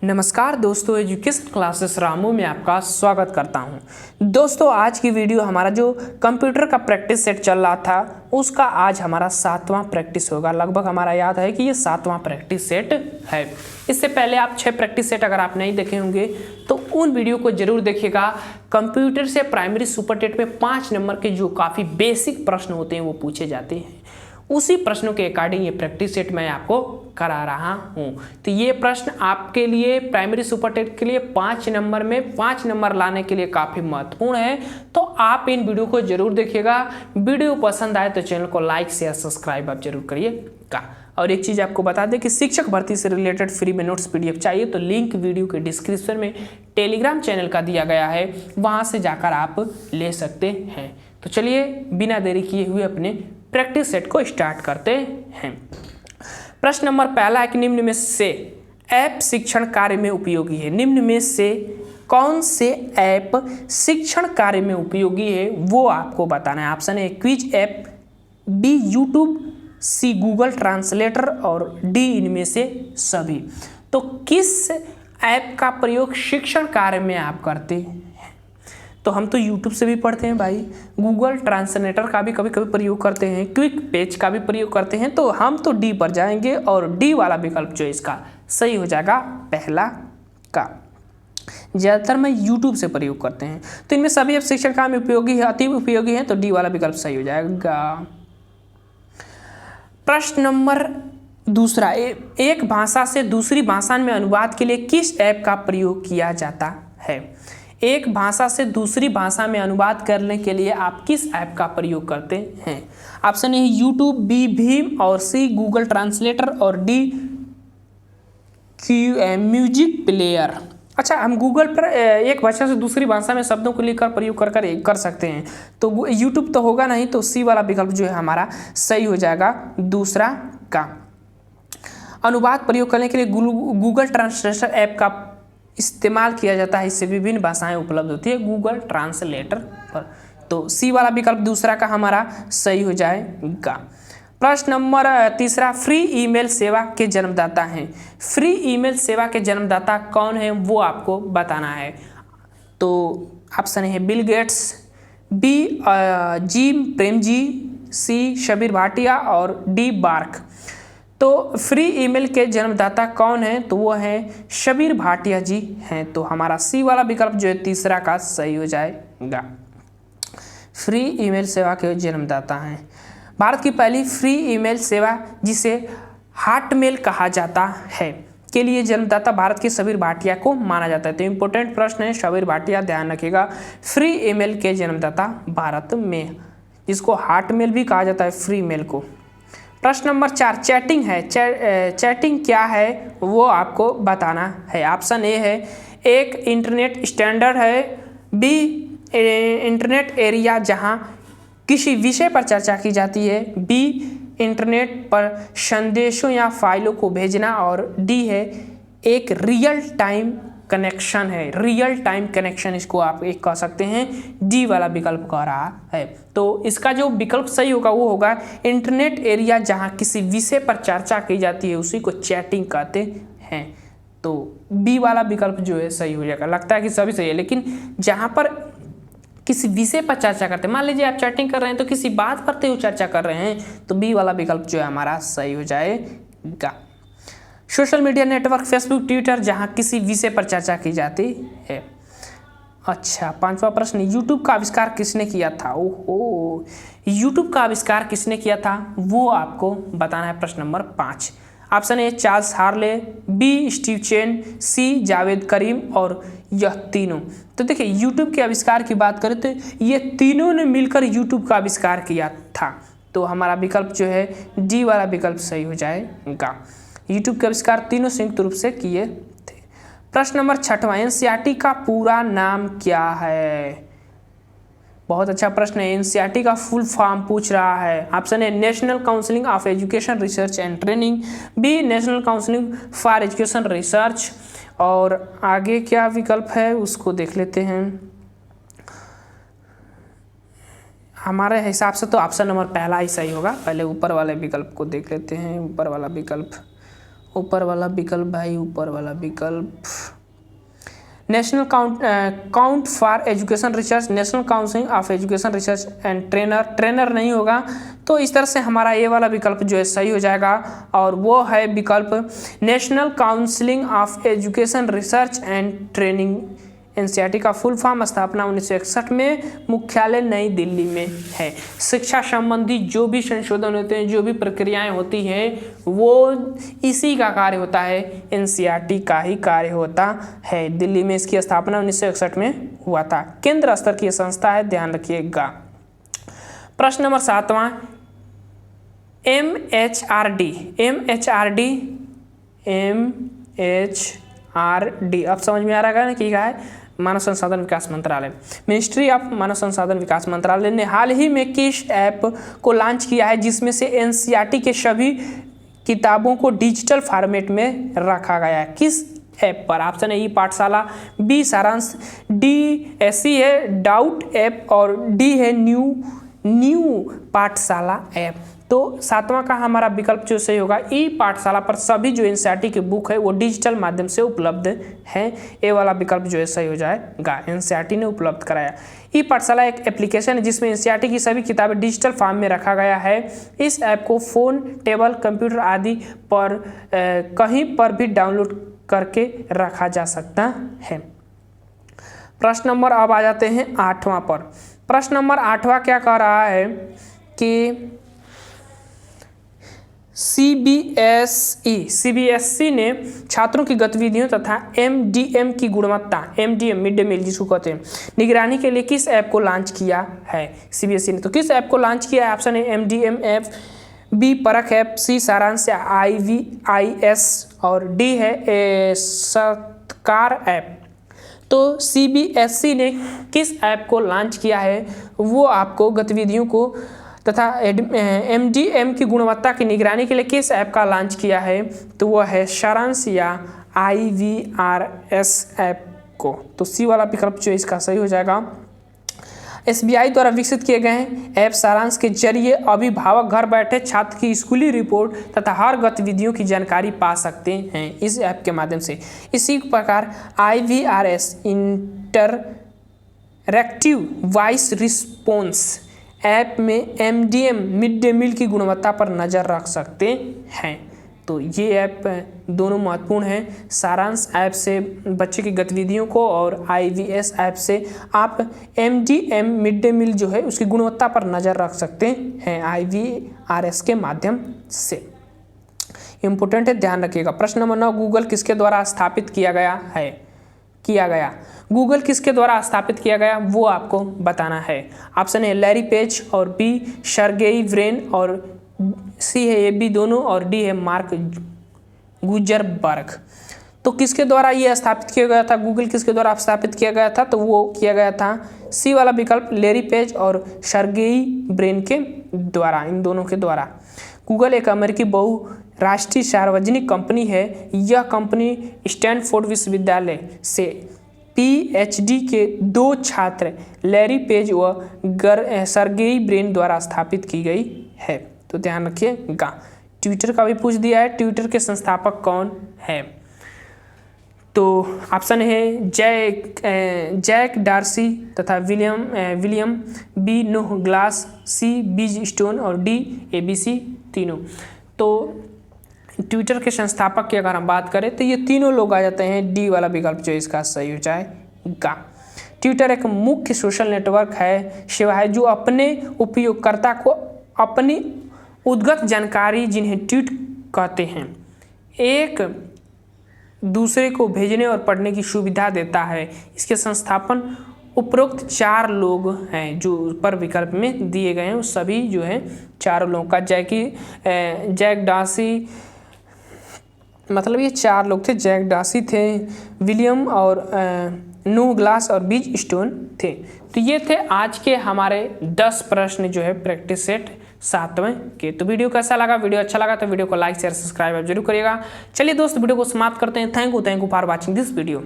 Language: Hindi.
नमस्कार दोस्तों, एजुकेशन क्लासेस रामू में आपका स्वागत करता हूं। दोस्तों, आज की वीडियो हमारा जो कंप्यूटर का प्रैक्टिस सेट चल रहा था उसका आज हमारा 7वां प्रैक्टिस होगा। लगभग हमारा याद है कि ये 7वां प्रैक्टिस सेट है। इससे पहले आप 6 प्रैक्टिस सेट अगर आप नहीं देखे होंगे तो उन वीडियो को जरूर देखिएगा। कंप्यूटर से प्राइमरी सुपर टेट में 5 नंबर के जो काफ़ी बेसिक प्रश्न होते हैं वो पूछे जाते हैं। उसी प्रश्नों के अकॉर्डिंग ये प्रैक्टिस सेट मैं आपको करा रहा हूँ। तो ये प्रश्न आपके लिए प्राइमरी सुपर टेट के लिए 5 नंबर में 5 नंबर लाने के लिए काफ़ी महत्वपूर्ण है। तो आप इन वीडियो को जरूर देखिएगा। वीडियो पसंद आए तो चैनल को लाइक शेयर सब्सक्राइब आप जरूर करिएगा। और एक चीज़ आपको बता दें कि शिक्षक भर्ती से रिलेटेड फ्री में नोट्स PDF चाहिए तो लिंक वीडियो के डिस्क्रिप्शन में टेलीग्राम चैनल का दिया गया है, वहाँ से जाकर आप ले सकते हैं। तो चलिए बिना देरी किए हुए अपने प्रैक्टिस सेट को स्टार्ट करते हैं। प्रश्न नंबर पहला है कि निम्न में से ऐप शिक्षण कार्य में उपयोगी है। निम्न में से कौन से ऐप शिक्षण कार्य में उपयोगी है वो आपको बताना है। Option A quiz app, B YouTube, C Google translator और डी इनमें से सभी। तो किस ऐप का प्रयोग शिक्षण कार्य में आप करते हैं? तो हम तो YouTube से भी पढ़ते हैं भाई, गूगल ट्रांसलेटर का भी कभी कभी प्रयोग करते हैं, क्विक पेज का भी प्रयोग करते हैं। तो हम तो डी पर जाएंगे और डी वाला विकल्प जो इसका सही हो जाएगा पहला का। ज़्यादातर मैं YouTube से प्रयोग करते हैं तो इनमें सभी अब शिक्षण कार्य में उपयोगी है, अति उपयोगी है, तो डी वाला विकल्प सही हो जाएगा। प्रश्न नंबर दूसरा, एक भाषा से दूसरी भाषा में अनुवाद के लिए किस ऐप का प्रयोग किया जाता है? एक भाषा से दूसरी भाषा में अनुवाद करने के लिए आप किस ऐप का प्रयोग करते हैं? ऑप्शन ए यूट्यूब, बी भीम और सी गूगल ट्रांसलेटर और डी म्यूजिक प्लेयर। अच्छा, हम गूगल पर एक भाषा से दूसरी भाषा में शब्दों को लिखकर प्रयोग कर सकते हैं। तो यूट्यूब तो होगा नहीं, तो सी वाला विकल्प जो है हमारा सही हो जाएगा दूसरा का। अनुवाद प्रयोग करने के लिए गूगल ट्रांसलेटर ऐप का इस्तेमाल किया जाता है। इससे विभिन्न भाषाएं उपलब्ध होती है गूगल ट्रांसलेटर पर। तो सी वाला विकल्प दूसरा का हमारा सही हो जाएगा। प्रश्न नंबर तीसरा, फ्री ईमेल सेवा के जन्मदाता हैं। फ्री ईमेल सेवा के जन्मदाता कौन है वो आपको बताना है। तो ऑप्शन है Bill Gates, B Azim Premji, C Sabeer Bhatia और डी बार्क। तो फ्री ईमेल के जन्मदाता कौन है? तो वो है शबीर भाटिया जी हैं। तो हमारा सी वाला विकल्प जो है तीसरा का सही हो जाएगा। फ्री ईमेल सेवा के जन्मदाता हैं। भारत की पहली फ्री ईमेल सेवा जिसे हॉटमेल कहा जाता है के लिए जन्मदाता भारत के शबीर भाटिया को माना जाता है। तो इम्पोर्टेंट प्रश्न है, शबीर भाटिया ध्यान रखिएगा। फ्री ईमेल के जन्मदाता भारत में, जिसको हॉटमेल भी कहा जाता है फ्री मेल को। प्रश्न नंबर 4, चैटिंग है। चैटिंग क्या है वो आपको बताना है। ऑप्शन ए है एक इंटरनेट स्टैंडर्ड है, बी इंटरनेट एरिया जहां किसी विषय पर चर्चा की जाती है, बी इंटरनेट पर संदेशों या फाइलों को भेजना और डी है एक रियल टाइम कनेक्शन है। रियल टाइम कनेक्शन इसको आप एक कह सकते हैं, डी वाला विकल्प कह रहा है। तो इसका जो विकल्प सही होगा वो होगा इंटरनेट एरिया जहां किसी विषय पर चर्चा की जाती है उसी को चैटिंग कहते हैं। तो बी वाला विकल्प जो है सही हो जाएगा। लगता है कि सभी सही है, लेकिन जहां पर किसी विषय पर चर्चा करते हैं, मान लीजिए आप चैटिंग कर रहे हैं तो किसी बात पर तो चर्चा कर रहे हैं, तो बी वाला विकल्प जो है हमारा सही हो जाएगा। Social media network Facebook, Twitter जहां किसी विषय पर चर्चा की जाती है। अच्छा, 5वां प्रश्न, यूट्यूब का आविष्कार किसने किया था? ओहो, यूट्यूब का आविष्कार किसने किया था वो आपको बताना है। प्रश्न number 5, option A Charles Harley, B Steve Chen, C Jawed Karim और यह तीनों। तो देखिए, यूट्यूब के आविष्कार की बात करें तो ये तीनों ने मिलकर यूट्यूब का आविष्कार किया था। तो हमारा विकल्प जो है डी वाला विकल्प सही हो जाएगा। यूट्यूब के आविष्कार तीनों संयुक्त रूप से किए थे। प्रश्न नंबर 6वां, एनसीईआरटी का पूरा नाम क्या है? बहुत अच्छा प्रश्न है। एनसीईआरटी का फुल फॉर्म पूछ रहा है। Option A National Council of Education Research and Training, B National Council for Education Research और आगे क्या विकल्प है उसको देख लेते हैं। हमारे हिसाब से तो ऑप्शन नंबर पहला ही सही होगा। पहले ऊपर वाले विकल्प को देख लेते हैं। ऊपर वाला विकल्प ऊपर वाला विकल्प भाई, ऊपर वाला विकल्प national count for Education research, national Council of Education Research and trainer नहीं होगा। तो इस तरह से हमारा ये वाला विकल्प जो है सही हो जाएगा, और वो है विकल्प national counselling of Education Research and training. NCERT का फुल फॉर्म स्थापना 1961 में, मुख्यालय नई दिल्ली में है। शिक्षा संबंधी जो भी संशोधन होते हैं, जो भी प्रक्रियाएं होती हैं, वो इसी का कार्य होता है, एनसीईआरटी का ही कार्य होता है। दिल्ली में इसकी स्थापना 1961 में हुआ था। केंद्र स्तर की संस्था है, ध्यान रखिएगा। प्रश्न नंबर 7वां, MHRD अब समझ में आ रहा है ना कि क्या है? मानव संसाधन विकास मंत्रालय। मिनिस्ट्री ऑफ मानव संसाधन विकास मंत्रालय ने हाल ही में किस ऐप को लॉन्च किया है जिसमें से एनसीईआरटी के सभी किताबों को डिजिटल फॉर्मेट में रखा गया है? किस ऐप पर? ऑप्शन है ई पाठशाला, बी सारांश, डी एससी है डाउट ऐप, और डी है न्यू पाठशाला ऐप। तो 7वां का हमारा विकल्प जो सही होगा, ई पाठशाला पर सभी जो एनसीईआरटी की बुक है वो डिजिटल माध्यम से उपलब्ध है। ए वाला विकल्प जो है सही हो जाएगा, एनसीईआरटी ने उपलब्ध कराया। ई पाठशाला एक एप्लीकेशन है जिसमें एनसीईआरटी की सभी किताबें डिजिटल फॉर्म में रखा गया है। इस ऐप को फोन, टेबल, कंप्यूटर आदि पर कहीं पर भी डाउनलोड करके रखा जा सकता है। प्रश्न नंबर अब आ जाते हैं 8वां पर। प्रश्न नंबर 8वां क्या कह रहा है कि सीबीएसई ने छात्रों की गतिविधियों तथा एमडीएम की गुणवत्ता, एमडीएम मिड डे मील जिसको कहते हैं, निगरानी के लिए किस ऐप को लॉन्च किया है? सीबीएसई ने तो किस ऐप को लॉन्च किया है? ऑप्शन है एमडीएम ऐप, बी परख ऐप, सी सारांश IVIS, और डी है सत्कार ऐप। तो सीबीएसई ने किस ऐप को लॉन्च किया है, वो आपको गतिविधियों को तथा एमडीएम की गुणवत्ता की निगरानी के लिए किस ऐप का लॉन्च किया है? तो वो है सारांश या IVRS ऐप को। तो सी वाला विकल्प जो इसका सही हो जाएगा। SBI द्वारा विकसित किए गए ऐप सारांश के जरिए अभिभावक घर बैठे छात्र की स्कूली रिपोर्ट तथा हर गतिविधियों की जानकारी पा सकते हैं इस ऐप के माध्यम से। इसी प्रकार IVRS interactive voice response app में एमडीएम मिड डे मील की गुणवत्ता पर नज़र रख सकते हैं। तो ये ऐप दोनों महत्वपूर्ण हैं। सारांश ऐप से बच्चे की गतिविधियों को, और IVS ऐप से आप एमडीएम मिड डे मील जो है उसकी गुणवत्ता पर नज़र रख सकते हैं IVRS के माध्यम से। इम्पोर्टेंट है, ध्यान रखिएगा। प्रश्न नंबर 9, गूगल किसके द्वारा स्थापित किया गया? गूगल किसके द्वारा स्थापित किया गया वो आपको बताना है। ऑप्शन है लैरी पेज, और बी सर्गेई ब्रिन, और सी है ये बी दोनों, और डी है मार्क जुकरबर्ग। तो किसके द्वारा ये स्थापित किया गया था? गूगल किसके द्वारा स्थापित किया गया था? तो वो किया गया था सी वाला विकल्प, लैरी पेज और सर्गेई ब्रिन के द्वारा, इन दोनों के द्वारा। गूगल एक अमेरिकी बहुराष्ट्रीय सार्वजनिक कंपनी है। यह कंपनी स्टैनफोर्ड विश्वविद्यालय से PhD के 2 छात्र लैरी पेज व सर्गेई ब्रिन द्वारा स्थापित की गई है। तो ध्यान रखिएगा। ट्विटर का भी पूछ दिया है, ट्विटर के संस्थापक कौन है? तो ऑप्शन है जैक डार्सी तथा विलियम बी नोह ग्लास, सी बीज स्टोन, और डी ABC तीनों। तो ट्विटर के संस्थापक की अगर हम बात करें तो ये तीनों लोग आ जाते हैं। डी वाला विकल्प जो इसका सही हो जाएगा। ट्विटर एक मुख्य सोशल नेटवर्क है, सेवा है जो अपने उपयोगकर्ता को अपनी उद्गत जानकारी, जिन्हें ट्वीट कहते हैं, एक दूसरे को भेजने और पढ़ने की सुविधा देता है। इसके संस्थापन उपरोक्त 4 लोग हैं जो ऊपर विकल्प में दिए गए हैं। वो सभी जो है 4 लोगों का जैक डार्सी, मतलब ये 4 लोग थे। जैक डार्सी थे, विलियम और नोह ग्लास और बीज स्टोन थे। तो ये थे आज के हमारे 10 प्रश्न जो है प्रैक्टिस सेट 7वें के। तो वीडियो कैसा लगा? वीडियो अच्छा लगा तो वीडियो को लाइक शेयर सब्सक्राइब जरूर करिएगा। चलिए दोस्त, वीडियो को समाप्त करते हैं। Thank you for watching this video.